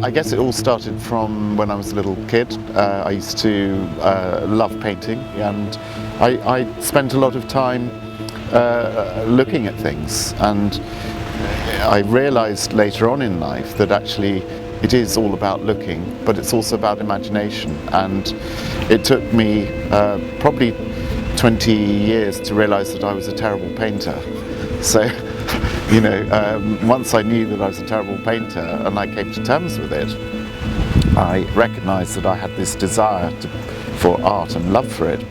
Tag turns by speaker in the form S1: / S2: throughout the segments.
S1: I guess it all started from when I was a little kid. I used to love painting, and I spent a lot of time looking at things, and I realised later on in life that actually it is all about looking, but it's also about imagination. And it took me probably 20 years to realise that I was a terrible painter. So, you know, once I knew that I was a terrible painter and I came to terms with it, I recognised that I had this desire for art and love for it.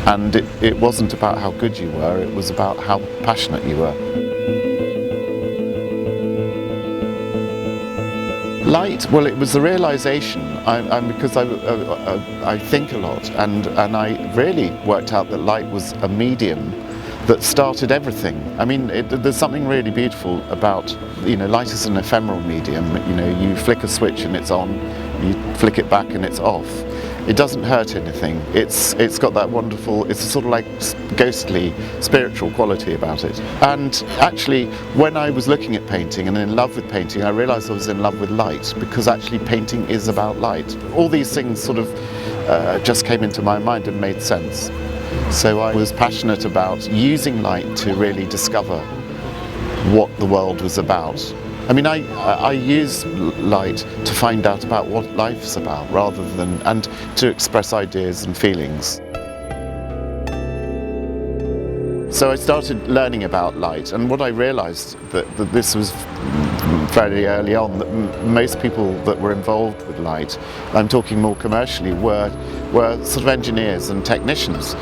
S1: And it wasn't about how good you were, it was about how passionate you were. Light, well, it was the realisation, because I think a lot, and I really worked out that light was a medium that started everything. I mean, there's something really beautiful about, you know, light is an ephemeral medium. You know, you flick a switch and it's on, you flick it back and it's off. It doesn't hurt anything. It's got that wonderful, it's a sort of like ghostly, spiritual quality about it. And actually, when I was looking at painting and in love with painting, I realised I was in love with light, because actually painting is about light. All these things sort of just came into my mind and made sense. So I was passionate about using light to really discover what the world was about. I mean, I use light to find out about what life's about, rather than, and to express ideas and feelings. So I started learning about light, and what I realised that this was fairly early on, that most people that were involved with light, I'm talking more commercially, were sort of engineers and technicians,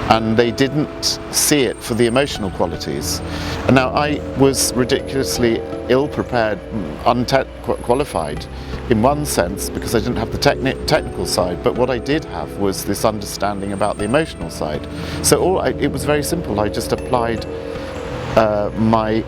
S1: and they didn't see it for the emotional qualities. And now I was ridiculously ill-prepared, unqualified in one sense, because I didn't have the technical side, but what I did have was this understanding about the emotional side. So it was very simple. I just applied my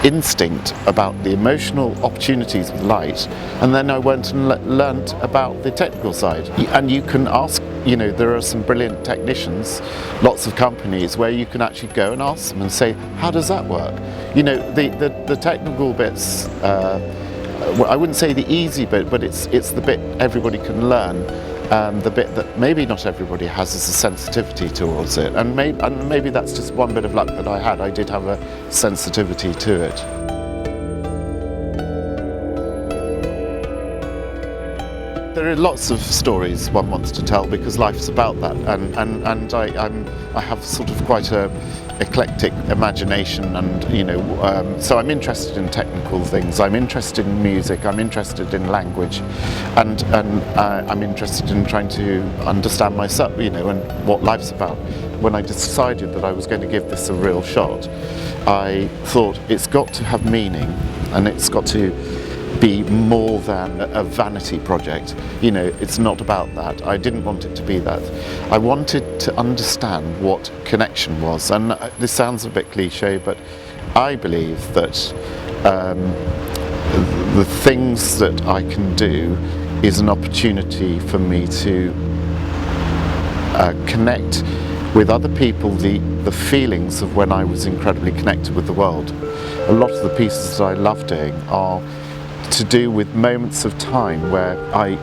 S1: instinct about the emotional opportunities with light, and then I went and learnt about the technical side. And you can ask, you know, there are some brilliant technicians, lots of companies where you can actually go and ask them and say, how does that work? You know, the technical bits, I wouldn't say the easy bit, but it's the bit everybody can learn. The bit that maybe not everybody has is a sensitivity towards it, and maybe that's just one bit of luck that I had. I did have a sensitivity to it. There are lots of stories one wants to tell, because life's about that, and I have sort of quite a eclectic imagination, and you know, so I'm interested in technical things, I'm interested in music, I'm interested in language, and I'm interested in trying to understand myself, you know, and what life's about. When I decided that I was going to give this a real shot, I thought it's got to have meaning, and it's got to be more than a vanity project. You know, it's not about that. I didn't want it to be that. I wanted to understand what connection was, and this sounds a bit cliche, but I believe that the things that I can do is an opportunity for me to connect with other people, the feelings of when I was incredibly connected with the world. A lot of the pieces that I love doing are to do with moments of time where I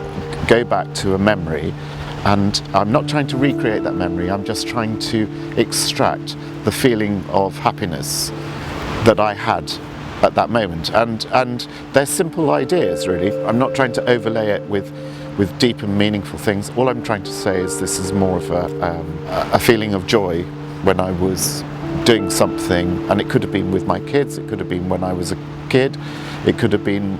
S1: go back to a memory, and I'm not trying to recreate that memory, I'm just trying to extract the feeling of happiness that I had at that moment. And they're simple ideas, really. I'm not trying to overlay it with deep and meaningful things. All I'm trying to say is this is more of a feeling of joy when I was doing something, and it could have been with my kids, it could have been when I was a kid, it could have been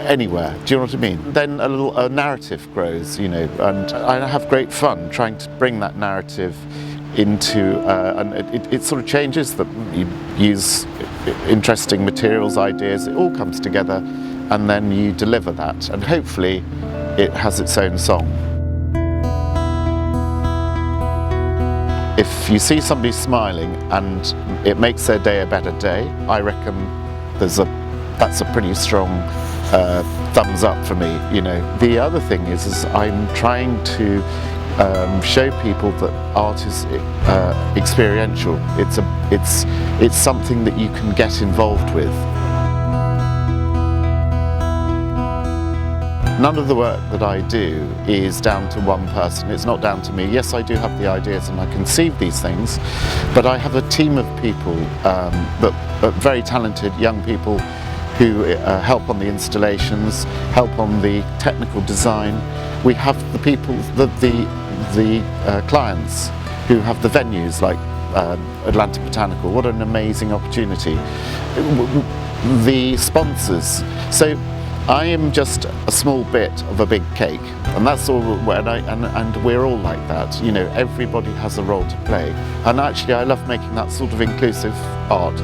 S1: anywhere. Do you know what I mean? Then a narrative grows, you know, and I have great fun trying to bring that narrative into, and it sort of changes. That you use interesting materials, ideas, it all comes together, and then you deliver that, and hopefully it has its own song. If you see somebody smiling and it makes their day a better day, I reckon that's a pretty strong thumbs up for me, you know. The other thing is I'm trying to show people that art is experiential. It's something that you can get involved with. None of the work that I do is down to one person. It's not down to me. Yes, I do have the ideas and I conceive these things, but I have a team of people, very talented young people who help on the installations, help on the technical design. We have the people, the clients who have the venues like Atlanta Botanical. What an amazing opportunity. The sponsors. So I am just a small bit of a big cake, and that's all. And we're all like that. You know, everybody has a role to play. And actually, I love making that sort of inclusive art.